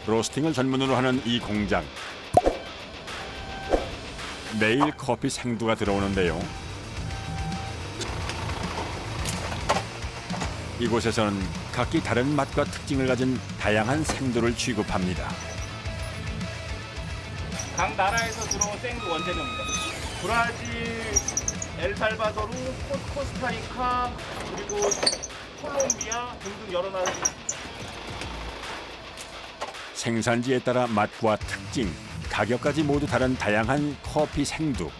로스팅을 전문으로 하는 이 공장. 매일 커피 생두가 들어오는데요. 이곳에서는 각기 다른 맛과 특징을 가진 다양한 생두를 취급합니다. 각 나라에서 들어온 생두 원재료입니다. 브라질, 엘살바도르, 코스타리카, 그리고 콜롬비아 등등 여러 나라. 생산지에 따라 맛과 특징, 가격까지 모두 다른 다양한 커피 생두.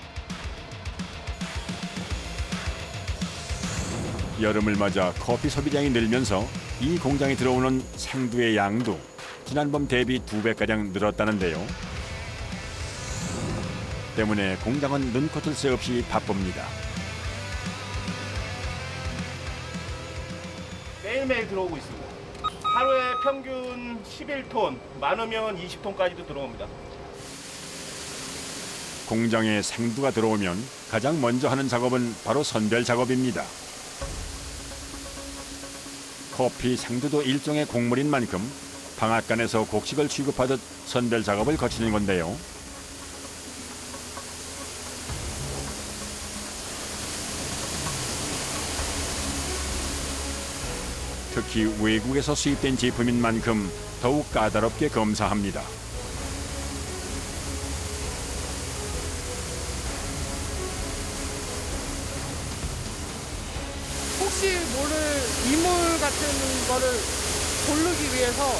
여름을 맞아 커피 소비량이 늘면서 이 공장에 들어오는 생두의 양도 지난번 대비 2배가량 늘었다는데요. 때문에 공장은 눈코뜰 새 없이 바쁩니다. 매일매일 들어오고 있습니다. 하루에 평균 11톤, 많으면 20톤까지도 들어옵니다. 공장에 생두가 들어오면 가장 먼저 하는 작업은 바로 선별 작업입니다. 커피 생두도 일종의 곡물인 만큼 방앗간에서 곡식을 취급하듯 선별 작업을 거치는 건데요. 특히 외국에서 수입된 제품인 만큼 더욱 까다롭게 검사합니다. 혹시 모를 이물 같은 거를 고르기 위해서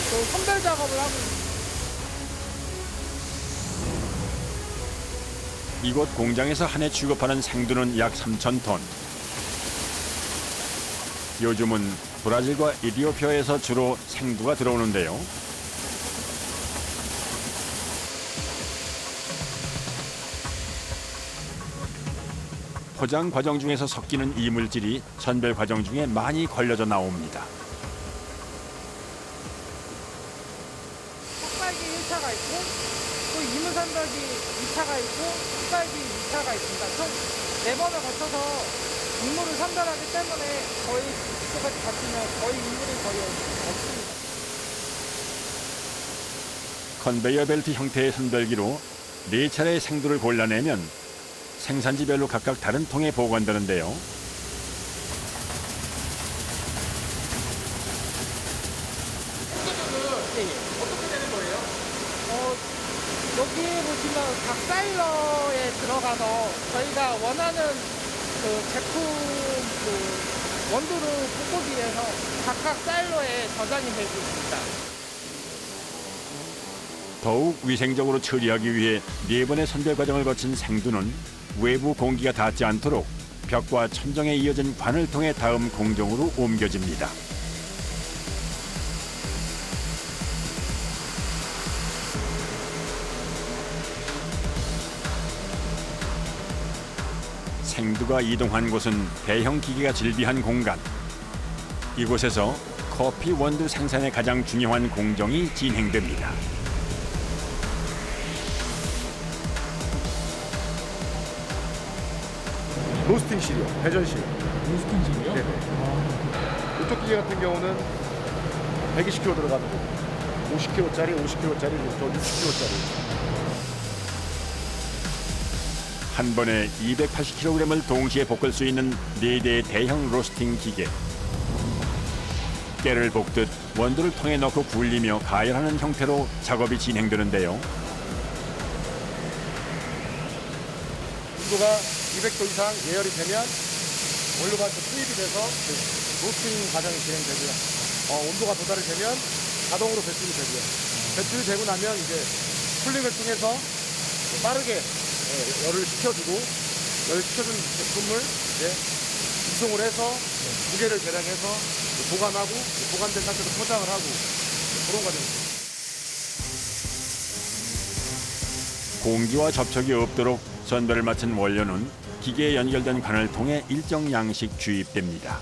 그 선별 작업을 하고 있습니다. 이곳 공장에서 한 해 취급하는 생두는 약 3,000톤. 요즘은 브라질과 이디오피아에서 주로 생두가 들어오는데요. 포장 과정 중에서 섞이는 이물질이 선별 과정 중에 많이 걸려져 나옵니다. 흑발기 1차가 있고 또 이물 선별기 2차가 있고 흑발기 2차가 있습니다. 총 4번을 거쳐서 이물을 선별하기 때문에 거의 똑같이 같으면 거의 이물이 거의 없습니다. 컨베이어 벨트 형태의 선별기로 4차례의 생두를 골라내면 생산지별로 각각 다른 통에 보관되는데요. 여기 보시면 각 사일러에 들어가서 저희가 원하는 그 제품 그 원두를 볶기 위해서 각각 사일러에 저장이 되고 있습니다. 더욱 위생적으로 처리하기 위해 4번의 선별 과정을 거친 생두는 외부 공기가 닿지 않도록 벽과 천정에 이어진 관을 통해 다음 공정으로 옮겨집니다. 생두가 이동한 곳은 대형 기계가 질비한 공간. 이곳에서 커피 원두 생산의 가장 중요한 공정이 진행됩니다. 로스팅실이요, 배전실. 로스팅실이요? 네네. 이쪽 기계 같은 경우는 120kg 들어가는 거, 50kg짜리, 50kg짜리, 저 60kg짜리. 한 번에 280kg을 동시에 볶을 수 있는 4대의 대형 로스팅 기계. 깨를 볶듯 원두를 통에 넣고 굴리며 가열하는 형태로 작업이 진행되는데요. 온도가 200도 이상 예열이 되면 원료가 투입이 돼서 로스팅 과정이 진행되고요. 온도가 도달이 되면 자동으로 배출이 되고요. 배출이 되고 나면 이제 쿨링을 통해서 빠르게 열을 식혀주고, 열 식혀준 제품을 이제 이송을 해서 무게를 계량해서 보관하고, 보관된 상태로 포장을 하고, 그런 과정입니다. 공기와 접촉이 없도록 선별을 마친 원료는 기계에 연결된 관을 통해 일정 양씩 주입됩니다.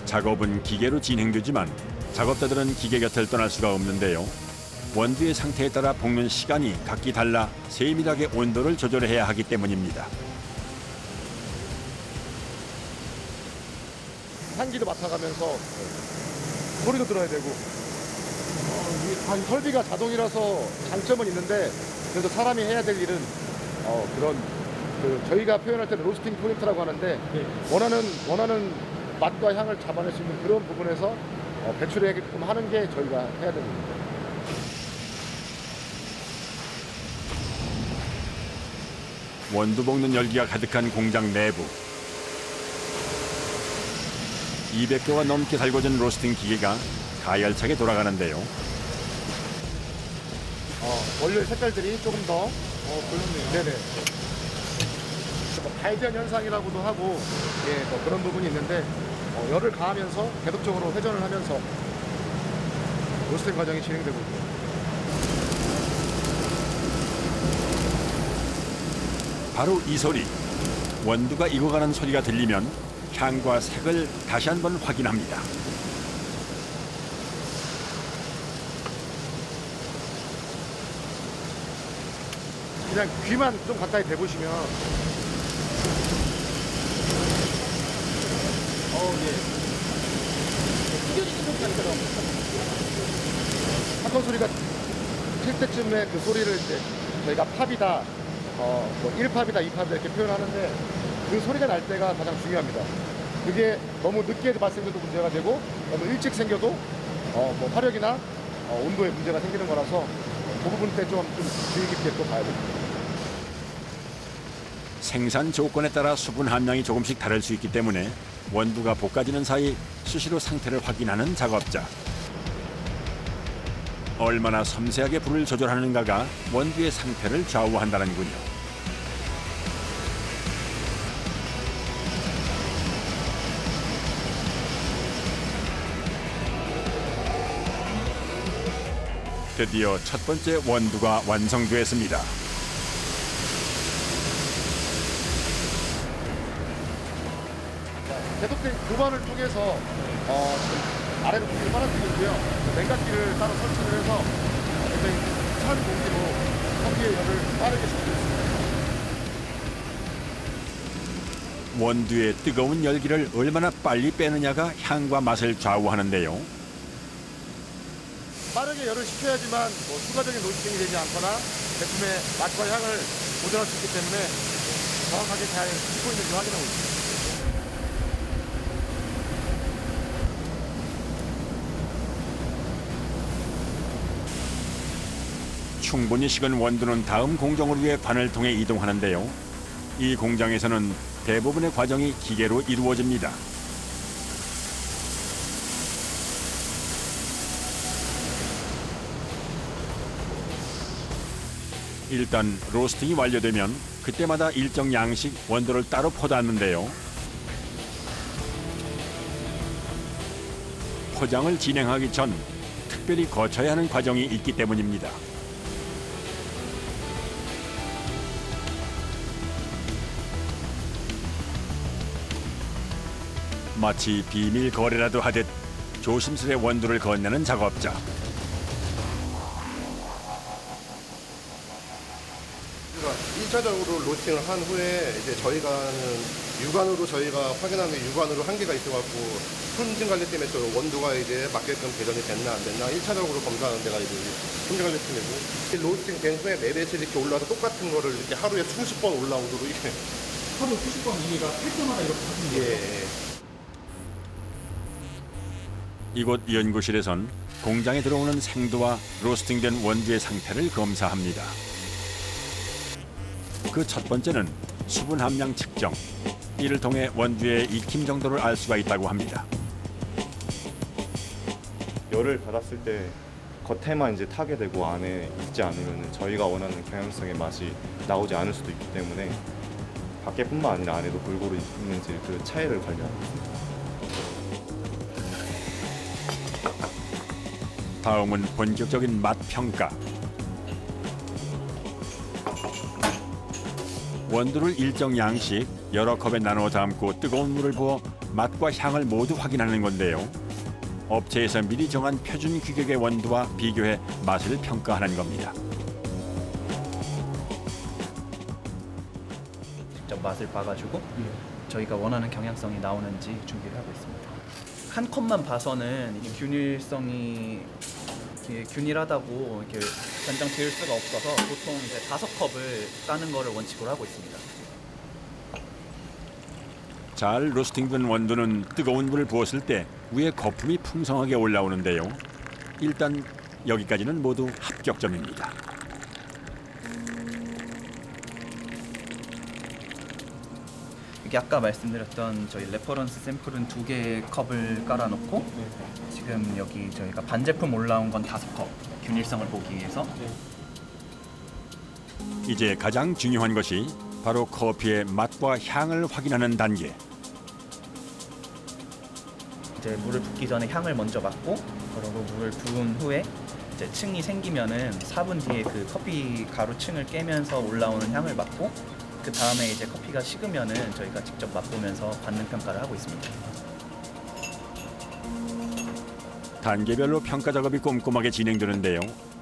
작업은 기계로 진행되지만 작업자들은 기계 곁을 떠날 수가 없는데요. 원두의 상태에 따라 볶는 시간이 각기 달라 세밀하게 온도를 조절해야 하기 때문입니다. 향기도 맡아가면서 소리도 들어야 되고 이 설비가 자동이라서 장점은 있는데 그래도 사람이 해야 될 일은 그런 저희가 표현할 때는 로스팅 포인트라고 하는데 원하는 맛과 향을 잡아낼 수 있는 그런 부분에서 배출하게끔 하는 게 저희가 해야 됩니다. 원두 볶는 열기가 가득한 공장 내부. 200도가 넘게 달궈진 로스팅 기계가 가열차게 돌아가는데요. 원료의 색깔들이 조금 더 그렇네요. 네네. 발전 현상이라고도 하고 뭐 그런 부분이 있는데 열을 가하면서 계속적으로 회전을 하면서 로스팅 과정이 진행되고 있고. 바로 이 소리. 원두가 익어가는 소리가 들리면 향과 색을 다시 한번 확인합니다. 그냥 귀만 좀 가까이 대보시면 사건 소리가 틀 때쯤에 그 소리를 이제 저희가 팝이다, 1팝이다, 2팝이다 이렇게 표현하는데 그 소리가 날 때가 가장 중요합니다. 그게 너무 늦게 발생돼도 문제가 되고 너무 일찍 생겨도 화력이나 온도에 문제가 생기는 거라서 그 부분 때 좀 주의 깊게 또 봐야 됩니다. 생산 조건에 따라 수분 함량이 조금씩 다를 수 있기 때문에 원두가 볶아지는 사이 수시로 상태를 확인하는 작업자. 얼마나 섬세하게 불을 조절하는가가 원두의 상태를 좌우한다는군요. 드디어 첫 번째 원두가 완성됐습니다. 계속된 교반을 통해서 아래로 공기를 빨아들이고 있고요. 냉각기를 따로 설치를 해서 굉장히 찬 공기로空気의 열을 빠르게 식히고 있습니다. 원두의 뜨거운 열기를 얼마나 빨리 빼느냐가 향과 맛을 좌우하는데요. 빠르게 열을 식혀야지만 추가적인 로스팅이 되지 않거나 제품의 맛과 향을 보존할 수 있기 때문에 정확하게 잘 식고 있는지 확인하고 있습니다. 충분히 식은 원두는 다음 공정을 위해 관을 통해 이동하는데요. 이 공장에서는 대부분의 과정이 기계로 이루어집니다. 일단 로스팅이 완료되면 그때마다 일정 양씩 원두를 따로 포닫는데요. 포장을 진행하기 전 특별히 거쳐야 하는 과정이 있기 때문입니다. 마치 비밀 거래라도 하듯 조심스레 원두를 건네는 작업자. 일차적으로 로스팅을 한 후에 이제 저희가 육안으로 저희가 확인하는 게 육안으로 한계가 있어갖고 품질 관리 팀에서 원두가 이제 맞게끔 개선이 됐나 안 됐나 1차적으로 검사하는 데가 이제 품질 관리 팀이고 로스팅 된 후에 매배치 이렇게 올라와서 똑같은 거를 이렇게 하루에 수십 번 올라오도록 이게 하루에 수십 번 이게가 할 때마다 이렇게 하는 거예요? 예. 이곳 연구실에선 공장에 들어오는 생두와 로스팅된 원두의 상태를 검사합니다. 그 첫 번째는 수분 함량 측정. 이를 통해 원두의 익힘 정도를 알 수가 있다고 합니다. 열을 받았을 때 겉에만 이제 타게 되고 안에 익지 않으면 저희가 원하는 경향성의 맛이 나오지 않을 수도 있기 때문에 밖에뿐만 아니라 안에도 골고루 익는지 그 차이를 관리하고 있습니다. 다음은 본격적인 맛 평가. 원두를 일정 양씩 여러 컵에 나누어 담고 뜨거운 물을 부어 맛과 향을 모두 확인하는 건데요. 업체에서 미리 정한 표준 규격의 원두와 비교해 맛을 평가하는 겁니다. 직접 맛을 봐가지고 저희가 원하는 경향성이 나오는지 준비를 하고 있습니다. 한 컵만 봐서는 이게 균일성이 이게 균일하다고 이렇게 단정 지을 수가 없어서 보통 이제 5컵을 까는 거를 원칙으로 하고 있습니다. 잘 로스팅된 원두는 뜨거운 물을 부었을 때 위에 거품이 풍성하게 올라오는데요. 일단 여기까지는 모두 합격점입니다. 이게 아까 말씀드렸던 저희 레퍼런스 샘플은 2개의 컵을 깔아놓고 지금 여기 저희가 반제품 올라온 건 5컵 균일성을 보기 위해서 이제 가장 중요한 것이 바로 커피의 맛과 향을 확인하는 단계. 이제 물을 붓기 전에 향을 먼저 맡고 그리고 물을 부은 후에 이제 층이 생기면은 4분 뒤에 그 커피 가루 층을 깨면서 올라오는 향을 맡고 그 다음에 이제 커피가 식으면은 저희가 직접 맛보면서 받는 평가를 하고 있습니다. 단계별로 평가 작업이 꼼꼼하게 진행되는데요.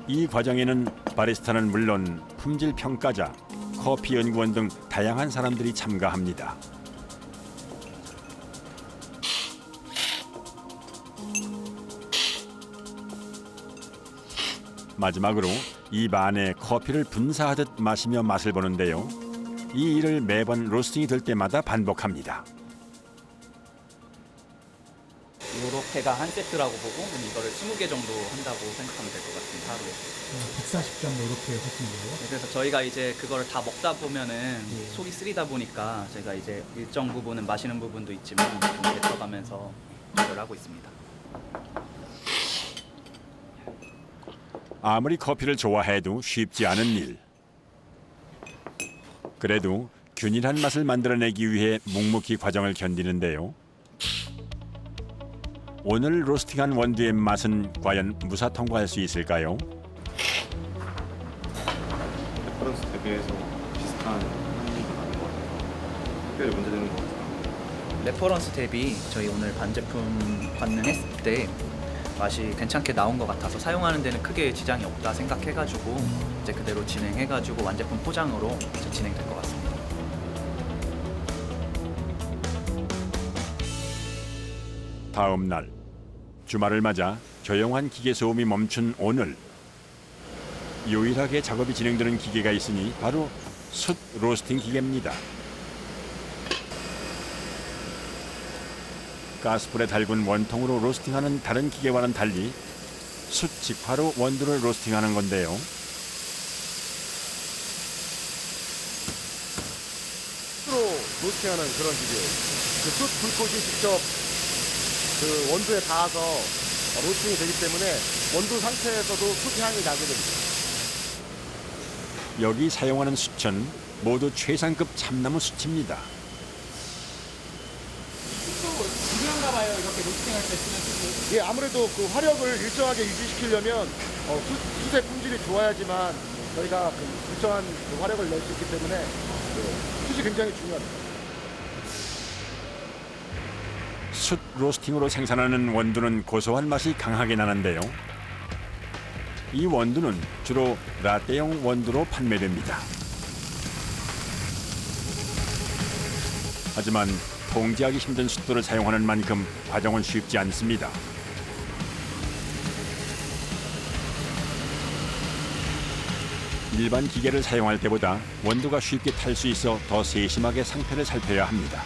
이 과정에는 바리스타는 물론 품질 평가자, 커피 연구원 등 다양한 사람들이 참가합니다. 마지막으로 입 안에 커피를 분사하듯 마시며 맛을 보는데요. 이 일을 매번 로스팅이 될 때마다 반복합니다. 요렇게가 한 세트라고 보고 이거를 20개 정도 한다고 생각하면 될 것 같습니다. 하루에. 140점 이렇게 하시는 거예요? 그래서 저희가 이제 그거를 다 먹다 보면은 속이 쓰리다 보니까 저희가 이제 일정 부분은 마시는 부분도 있지만 좀 뱉어가면서 조절하고 있습니다. 아무리 커피를 좋아해도 쉽지 않은 일. 그래도 균일한 맛을 만들어내기 위해 묵묵히 과정을 견디는데요. 오늘 로스팅한 원두의 맛은 과연 무사 통과할 수 있을까요? 레퍼런스 대비해서 비슷한 향이 나는 것 같아요. 특별히 문제되는 것 같아요. 레퍼런스 대비 저희 오늘 반제품 관능했을 때 맛이 괜찮게 나온 것 같아서 사용하는 데는 크게 지장이 없다 생각해가지고 이제 그대로 진행해가지고 완제품 포장으로 이제 진행될 것 같습니다. 다음 날 주말을 맞아 조용한 기계 소음이 멈춘 오늘 유일하게 작업이 진행되는 기계가 있으니 바로 숯 로스팅 기계입니다. 가스불에 달군 원통으로 로스팅하는 다른 기계와는 달리 숯 직화로 원두를 로스팅하는 건데요. 숯으로 로스팅하는 그런 기계예요. 그 숯 불꽃이 직접 그 원두에 닿아서 로스팅이 되기 때문에 원두 상태에서도 숯 향이 나게 됩니다. 여기 사용하는 숯은 모두 최상급 참나무 숯입니다. 중요한가 봐요. 이렇게 로스팅할 때 쓰는 숯이. 예, 아무래도 그 화력을 일정하게 유지시키려면 숯의 품질이 좋아야지만 저희가 그 일정한 그 화력을 낼 수 있기 때문에 숯이 굉장히 중요합니다. 숯 로스팅으로 생산하는 원두는 고소한 맛이 강하게 나는데요. 이 원두는 주로 라떼용 원두로 판매됩니다. 하지만 통제하기 힘든 숯도를 사용하는 만큼 과정은 쉽지 않습니다. 일반 기계를 사용할 때보다 원두가 쉽게 탈 수 있어 더 세심하게 상태를 살펴야 합니다.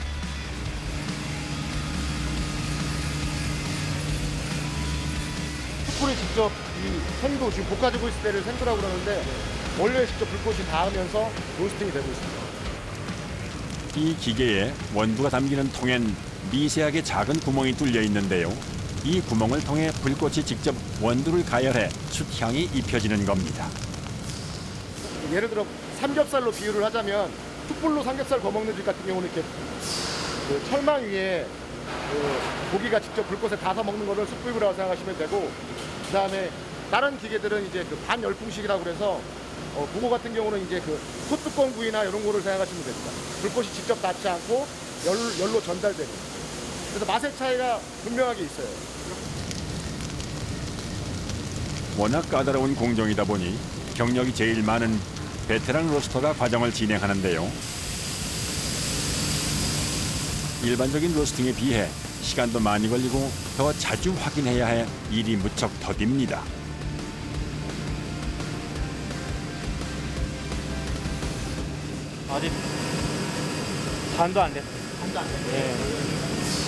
숯불이 직접 이 생도 지금 볶아지고 있을 때를 생도라고 그러는데 원래 직접 불꽃이 닿으면서 로스팅이 되고 있습니다. 이 기계에 원두가 담기는 통엔 미세하게 작은 구멍이 뚫려 있는데요. 이 구멍을 통해 불꽃이 직접 원두를 가열해 숯향이 입혀지는 겁니다. 예를 들어 삼겹살로 비유를 하자면 숯불로 삼겹살 거먹는 집 같은 경우는 이렇게 그 철망 위에 그 고기가 직접 불꽃에 닿아서 먹는 거를 숯불이라고 생각하시면 되고, 그 다음에 다른 기계들은 이제 그 반열풍식이라고 그래서 그거 같은 경우는 이제 그 소뚜껑 구이나 이런 거를 생각하시면 됩니다. 불꽃이 직접 닿지 않고 열로 전달되는. 그래서 맛의 차이가 분명하게 있어요. 워낙 까다로운 공정이다 보니 경력이 제일 많은 베테랑 로스터가 과정을 진행하는데요. 일반적인 로스팅에 비해 시간도 많이 걸리고 더 자주 확인해야 해 일이 무척 더딥니다. 아직 반도 안 됐어요. 반도 안 됐어요? 네.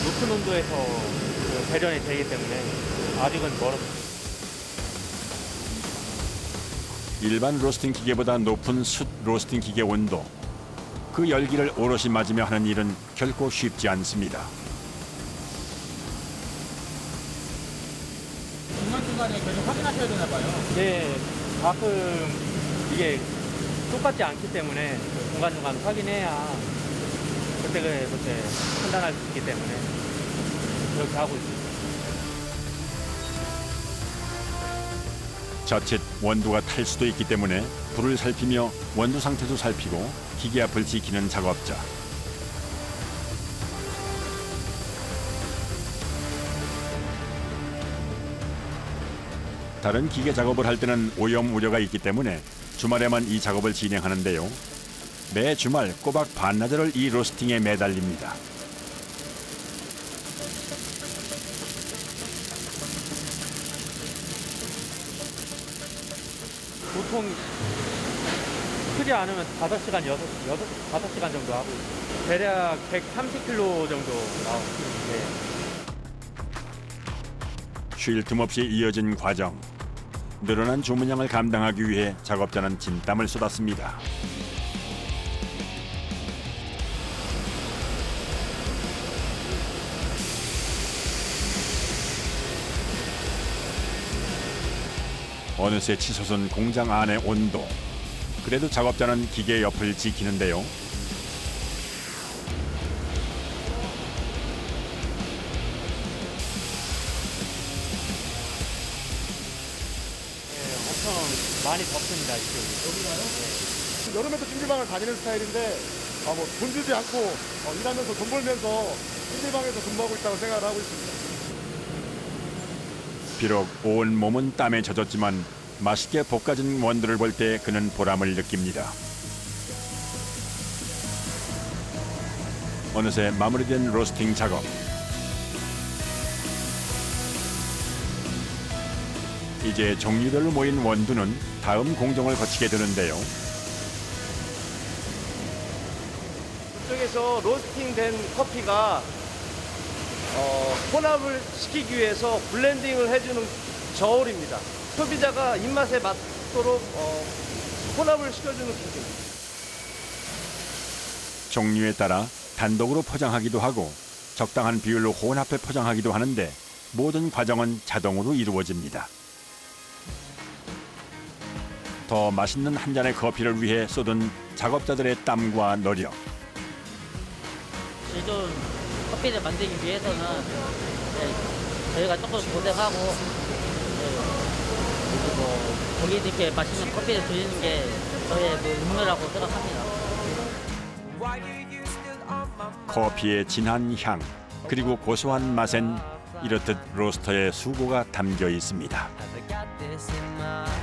높은 온도에서 그 배련이 되기 때문에 아직은 멀었어요. 일반 로스팅 기계보다 높은 숯 로스팅 기계 온도. 그 열기를 오롯이 맞으며 하는 일은 결코 쉽지 않습니다. 중간중간에 계속 확인하셔야 되나 봐요. 네, 가끔 이게 똑같지 않기 때문에 중간중간 확인해야 그때 판단할 수 있기 때문에 그렇게 하고 있습니다. 자칫 원두가 탈 수도 있기 때문에 불을 살피며 원두 상태도 살피고 기계 앞을 지키는 작업자. 다른 기계 작업을 할 때는 오염 우려가 있기 때문에 주말에만 이 작업을 진행하는데요. 매 주말 꼬박 반나절을 이 로스팅에 매달립니다. 보통 크지 않으면 5시간, 5시간 정도 하고 있어요. 대략 130kg 정도 나오고. 네. 쉴 틈 없이 이어진 과정. 늘어난 주문량을 감당하기 위해 작업자는 진땀을 쏟았습니다. 어느새 치솟은 공장 안의 온도. 그래도 작업자는 기계 옆을 지키는데요. 엄청 많이 덥습니다, 이쪽이. 여름에도 찜질방을 다니는 스타일인데 돈 주지 않고 일하면서 돈 벌면서 찜질방에서 근무하고 있다고 생각을 하고 있습니다. 비록 온 몸은 땀에 젖었지만 맛있게 볶아진 원두를 볼 때 그는 보람을 느낍니다. 어느새 마무리된 로스팅 작업. 이제 종류별로 모인 원두는 다음 공정을 거치게 되는데요. 이쪽에서 로스팅된 커피가 혼합을 시키기 위해서 블렌딩을 해주는 저울입니다. 소비자가 입맛에 맞도록 혼합을 시켜주는 기계입니다. 종류에 따라 단독으로 포장하기도 하고 적당한 비율로 혼합해 포장하기도 하는데 모든 과정은 자동으로 이루어집니다. 더 맛있는 한 잔의 커피를 위해 쏟은 작업자들의 땀과 노력. 제조 커피를 만들기 위해서는 저희가 조금 고생하고 고객님께 맛있는 커피를 드리는 게 저희의 임무라고 생각합니다. 커피의 진한 향 그리고 고소한 맛엔 이렇듯 로스터의 수고가 담겨 있습니다.